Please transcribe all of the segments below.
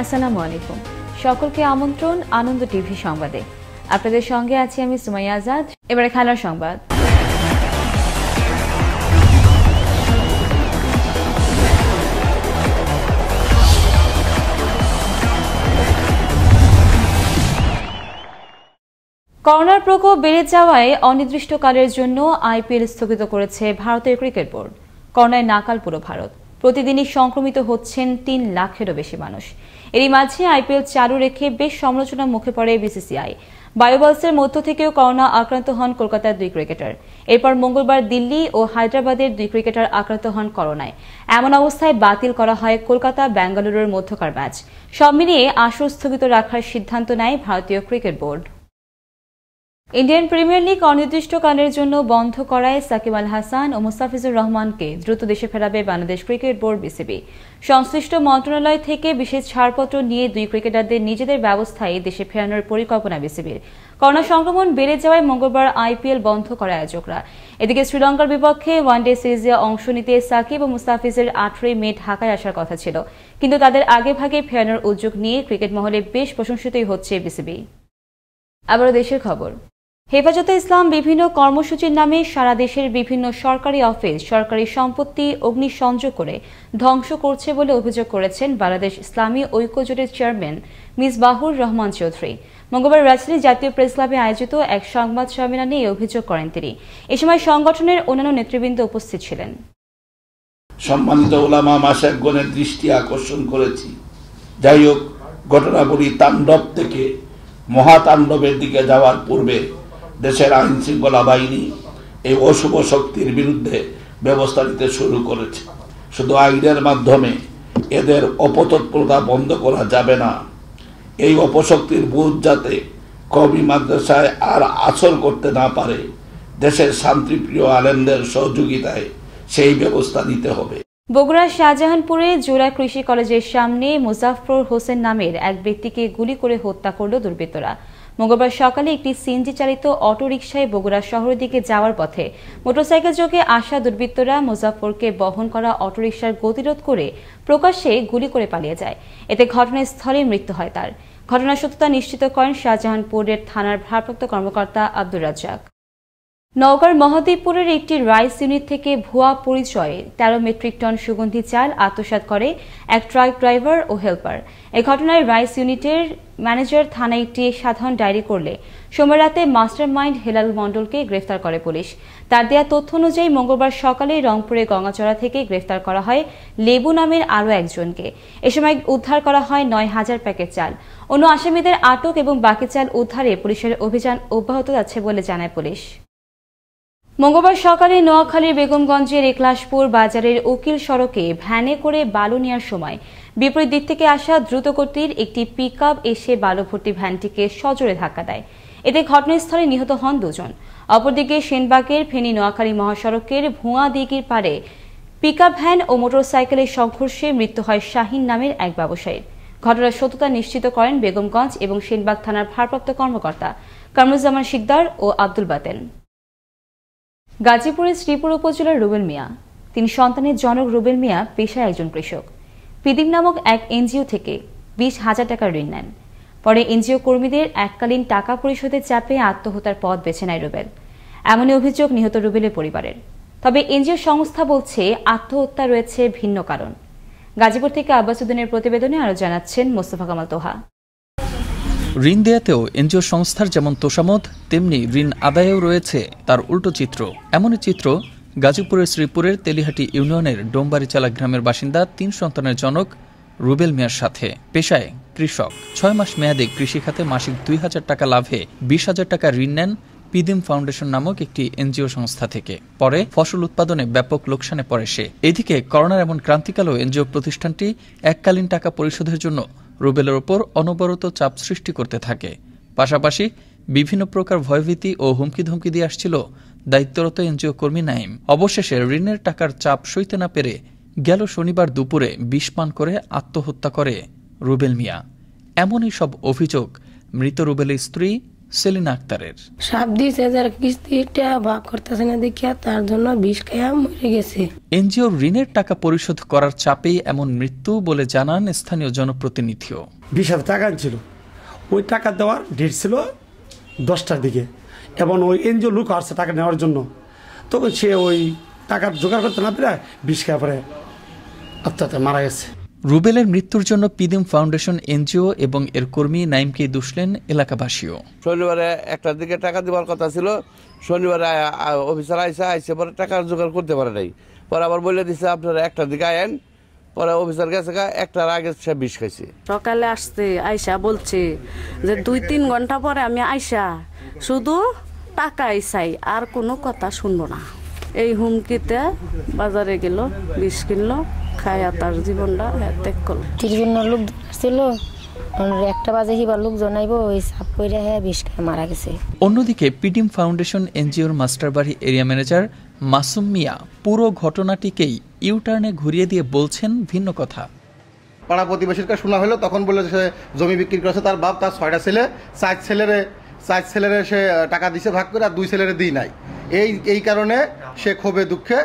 আসসালামু আলাইকুম। সকলকে আমন্ত্রণ আনন্দ টিভি সংবাদে। আপনাদের সঙ্গে আছি আমি সুমাইয়া আজাদ। এবারে খেলার সংবাদ। করোনার প্রকোপ বেড়ে যাওয়ায় অনির্দিষ্টকালের জন্য আইপিএল স্থগিত করেছে ভারতের ক্রিকেট বোর্ড। করোনায় নাকাল পুরো ভারত। প্রতিদিনই সংক্রমিত হচ্ছেন 3 লাখেরও বেশি মানুষ। এরই মাঝে আইপিএল চালু রেখে বেশ সমালোচনার মুখে পড়ে বিসিসিআই। বায়োবলসের মধ্য থেকেও করোনা আক্রান্ত হন কলকাতার 2 ক্রিকেটার। এরপর মঙ্গলবার দিল্লি ও হায়দ্রাবাদের 2 ক্রিকেটার আক্রান্ত হন করোনায়। এমন অবস্থায় বাতিল করা হয় কলকাতা বেঙ্গালুরুর মধ্যকার ম্যাচ। সব মিলিয়ে আসর স্থগিত রাখার সিদ্ধান্ত নেয় ভারতীয় cricket board. Indian premier league অনির্দিষ্টকালের জন্য বন্ধ করায় সাকিব আল হাসান ও মুস্তাফিজুর রহমানকে দ্রুত দেশে ফেরাবে বাংলাদেশ ক্রিকেট বোর্ড বিসিবি। সংশ্লিষ্ট মন্ত্রণালয় থেকে বিশেষ ছাড়পত্র নিয়ে 2 ক্রিকেটারদের নিজেদের ব্যবস্থায় দেশে ফেরানোর পরিকল্পনা বিসিবির। করোনা সংক্রমণ বেড়ে যাওয়ায় মঙ্গলবার আইপিএল বন্ধ করে আয়োজকরা। এদিকে শ্রীলঙ্কার বিপক্ষে ওয়ানডে সিরিজে অংশ নিতে সাকিব ও মুস্তাফিজের 18 মে ঢাকায় আসার কথা ছিল, কিন্তু তাদের আগেভাগে ফেরানোর উদ্যোগ নিয়ে ক্রিকেট মহলে বেশ প্রশংসিতই হচ্ছে বিসিবি। আবারও দেশের খবর। হেফাজতে ইসলাম বিভিন্ন কর্মসূচির নামে সারা দেশের বিভিন্ন সরকারি অফিস, সরকারি সম্পত্তি অগ্নিসংযোগ করে ধ্বংস করছে বলে অভিযোগ করেছেন বাংলাদেশ ইসলামী ঐক্যজোটের চেয়ারম্যান মিসবাহুর রহমান চৌধুরী। মঙ্গলবার রাজধানী জাতীয় প্রেস ক্লাবে আয়োজিত এক সংবাদ সম্মেলনে এই অভিযোগ করেন তিনি। এ সময় সংগঠনের অন্যান্য নেতৃবৃন্দ উপস্থিত ছিলেন। সম্মানিত উলামা মাশায়েখগণের দৃষ্টি আকর্ষণ করেছি। যাই হোক, ঘটনাবলী তাণ্ডব থেকে মহাতাণ্ডবের দিকে যাওয়ার পূর্বে দেশের আইন শৃঙ্খলা বাহিনী এই অশুভ শক্তির বিরুদ্ধে ব্যবস্থা নিতে শুরু করেছে। শুধু আইনের মাধ্যমে এদের অপতৎপরতা বন্ধ করা যাবে না। এই অপশক্তির বুঝ যাতে কওমি মাদ্রাসায় আর আছর করতে না পারে, দেশের শান্তিপ্রিয় আলেমদের সহযোগিতায় সেই ব্যবস্থা নিতে হবে। বগুড়ার শাহজাহানপুরে জোড়া কৃষি কলেজের সামনে মুজাফফর হোসেন নামের এক ব্যক্তিকে গুলি করে হত্যা করল দুর্বৃত্তরা। মঙ্গলবার সকালে একটি সিএনজি চালিত অটোরিকশায় বগুড়া শহরের দিকে যাওয়ার পথে মোটরসাইকেল যোগে আসা দুর্বৃত্তরা মুজাফফরকে বহন করা অটোরিকশার গতিরোধ করে প্রকাশ্যে গুলি করে পালিয়ে যায়। এতে ঘটনাস্থলে মৃত্যু হয় তার। ঘটনার সত্যতা নিশ্চিত করেন শাহজাহানপুরের থানার ভারপ্রাপ্ত কর্মকর্তা আব্দুর রাজ্জাক। নওগাঁর মহাদেবপুরের একটি রাইস ইউনিট থেকে ভুয়া পরিচয়ে 13 মেট্রিক টন সুগন্ধি চাল আত্মসাৎ করে এক ট্রাক ড্রাইভার ও হেলপার। এই ঘটনায় রাইস ইউনিটের ম্যানেজার থানায় একটি সাধারণ ডায়েরি করলে সোমবার রাতে মাস্টার মাইন্ড হেলাল মণ্ডলকে গ্রেফতার করে পুলিশ। তার দেয়া তথ্য অনুযায়ী মঙ্গলবার সকালে রংপুরে গঙ্গাচড়া থেকে গ্রেফতার করা হয় লেবু নামের আরও একজনকে। এ সময় উদ্ধার করা হয় 9,000 প্যাকেট চাল। অন্য আসামিদের আটক এবং বাকি চাল উদ্ধারে পুলিশের অভিযান অব্যাহত আছে বলে জানায় পুলিশ। মঙ্গলবার সকালে নোয়াখালীর বেগমগঞ্জের একলাশপুর বাজারের উকিল সড়কে ভ্যানে করে বালু নেওয়ার সময় বিপরীত দিক থেকে আসা দ্রুতগতির একটি পিকআপ এসে বালু ভর্তি ভ্যানটিকে সজোরে ধাক্কা দেয়। এতে ঘটনাস্থলে নিহত হন 2 জন। অপরদিকে সেনবাগের ফেনী নোয়াখালী মহাসড়কের ভুয়া দিঘির পাড়ে পিকআপ ভ্যান ও মোটরসাইকেলের সংঘর্ষে মৃত্যু হয় শাহিন নামের এক ব্যবসায়ীর। ঘটনার সত্যতা নিশ্চিত করেন বেগমগঞ্জ এবং সেনবাগ থানার ভারপ্রাপ্ত কর্মকর্তা কামরুজ্জামান শিকদার ও আব্দুল বাতেন। গাজীপুরের শ্রীপুর উপজেলার রুবেল মিয়া, তিনি সন্তানের জনক রুবেল মিয়া পেশায় একজন কৃষক। পিদিম নামক এক এনজিও থেকে 20,000 টাকা ঋণ নেন। পরে এনজিও কর্মীদের এককালীন টাকা পরিশোধের চাপে আত্মহত্যার পথ বেছে নেয় রুবেল। এমনই অভিযোগ নিহত রুবেলের পরিবারের। তবে এনজিও সংস্থা বলছে আত্মহত্যা রয়েছে ভিন্ন কারণ। গাজীপুর থেকে আব্বাস উদ্দিনের প্রতিবেদনে আরও জানাচ্ছেন মোস্তফা কামাল তোহা। ঋণ দেয়াতেও এনজিও সংস্থার যেমন তোষামত, তেমনি ঋণ আদায়েও রয়েছে তার উল্টো চিত্র। এমনই চিত্র গাজীপুরের শ্রীপুরের তেলিহাটি ইউনিয়নের ডোমবাড়িচালা গ্রামের বাসিন্দা 3 সন্তানের জনক রুবেল মিয়ার সাথে। পেশায় কৃষক। 6 মাস মেয়াদে কৃষিখাতে মাসিক 2,000 টাকা লাভে 20,000 টাকা ঋণ নেন পিদিম ফাউন্ডেশন নামক একটি এনজিও সংস্থা থেকে। পরে ফসল উৎপাদনে ব্যাপক লোকসানে পড়ে সে। এদিকে করোনার এমন ক্রান্তিকালেও এনজিও প্রতিষ্ঠানটি এককালীন টাকা পরিশোধের জন্য রুবেলের ওপর অনবরত চাপ সৃষ্টি করতে থাকে। পাশাপাশি বিভিন্ন প্রকার ভয়ভীতি ও হুমকি ধমকি দিয়ে আসছিল দায়িত্বরত এনজিও কর্মী নাইম। অবশেষে ঋণের টাকার চাপ সইতে না পেরে গেল শনিবার দুপুরে বিষ পান করে আত্মহত্যা করে রুবেল মিয়া। এমনই সব অভিযোগ মৃত রুবেলের স্ত্রী সেলিনা আক্তারের। সাপ দিয়েছে যার কিস্তিটা ভাগ করতেছে না দেখিয়া তার জন্য বিষ খেয়ে মরে গেছে। এনজিওর ঋণের টাকা পরিশোধ করার চাপেই এমন মৃত্যু বলে জানান স্থানীয় জনপ্রতিনিধিও। 20,000 টাকা ছিল, ওই টাকা দেওয়ার ডেট ছিল 10টার দিকে এবং ওই এনজিও লোক আসছে টাকা নেওয়ার জন্য, তখন সে ওই টাকা জোগাড় করতে না পেরে বিষ খেয়ে পরে আত্মহত্যা মারা গেছে। রুবেলের মৃত্যুর জন্য পিদিম ফাউন্ডেশন এনজিও এবং এর কর্মী নাইমকে দুষলেন এলাকাবাসীও। শনিবারে 1টার দিকে টাকা দেওয়ার কথা ছিল, শনিবারে অফিসার আইসে পরে টাকা জোগাড় করতে পারে নাই, পরে আবার বলে দিছে আপনারা 1টার দিকে আয়েন, পরে অফিসার গেছে 1টার আগে সে বিষ খাইছে। সকালে আসছে আইসা বলছে যে 2-3 ঘন্টা পরে আমি আইসা শুধু টাকাই চাই আর কোনো কথা শুনবো না। এই হুমকিতে বাজারে গেল, বিষ কিনলো, খায়া তার জীবনটা ত্যাগ করলো। 30 জন লোক ছিল, 1টা বাজে হিবার লোক জানাইব ওই সাপ কইরা হ্যাঁ বিষ খেয়ে মারা গেছে। অন্যদিকে পিডিম ফাউন্ডেশন এনজিওর মাস্টারবাড়ি এরিয়া ম্যানেজার মাসুম মিয়া পুরো ঘটনাটিকেই ইউটার্নে ঘুরিয়ে দিয়ে বলছেন ভিন্ন কথা। পাড়া প্রতিবেশীর কাছে শোনা হলো, তখন বললো সে জমি বিক্রি করেছে, তার বাপ তার 6টা ছেলে, 4 ছেলেরে সে টাকা দিছে ভাগ করে, আর 2 ছেলেরে দিই নাই। এই কারণে সে ক্ষোভে দুঃখে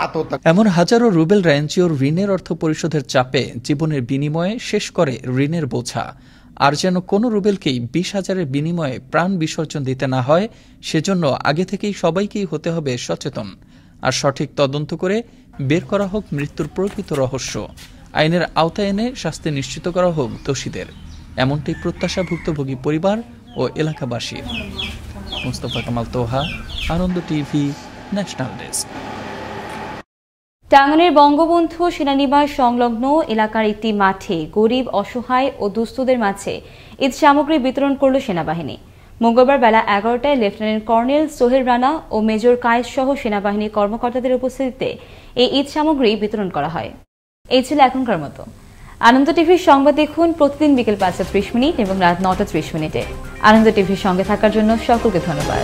আত্মহত্যা। এমন হাজারো রুবেলরা এনজিওর ঋণের অর্থ পরিশোধের চাপে জীবনের বিনিময়ে শেষ করে ঋণের বোঝা। আর যেন কোনো রুবেলকেই 20,000-এর বিনিময়ে প্রাণ বিসর্জন দিতে না হয়, সেজন্য আগে থেকেই সবাইকেই হতে হবে সচেতন। আর সঠিক তদন্ত করে বের করা হোক মৃত্যুর প্রকৃত রহস্য, আইনের আওতায় এনে শাস্তি নিশ্চিত করা হোক দোষীদের। এমনটাই প্রত্যাশা ভুক্তভোগী পরিবার ও এলাকাবাসীর। মুস্তাফা কামাল তোহা, আনন্দ টিভি, ন্যাশনাল ডেস্ক। টাঙ্গাইলের বঙ্গবন্ধু সেনানিবাস সংলগ্ন এলাকার একটি মাঠে গরিব, অসহায় ও দুস্থদের মাঝে ঈদ সামগ্রী বিতরণ করল সেনাবাহিনী। মঙ্গলবার বেলা 11টায় লেফটেন্যান্ট কর্নেল সোহেল রানা ও মেজর কায়েস সহ সেনাবাহিনীর কর্মকর্তাদের উপস্থিতিতে এই ঈদ সামগ্রী বিতরণ করা হয়। এই ছিল এখনকার মতো। আনন্দ টিভির সংবাদ দেখুন প্রতিদিন বিকেল 5:30 এবং রাত 9:30 মিনিটে। আনন্দ টিভির সঙ্গে থাকার জন্য সকলকে ধন্যবাদ।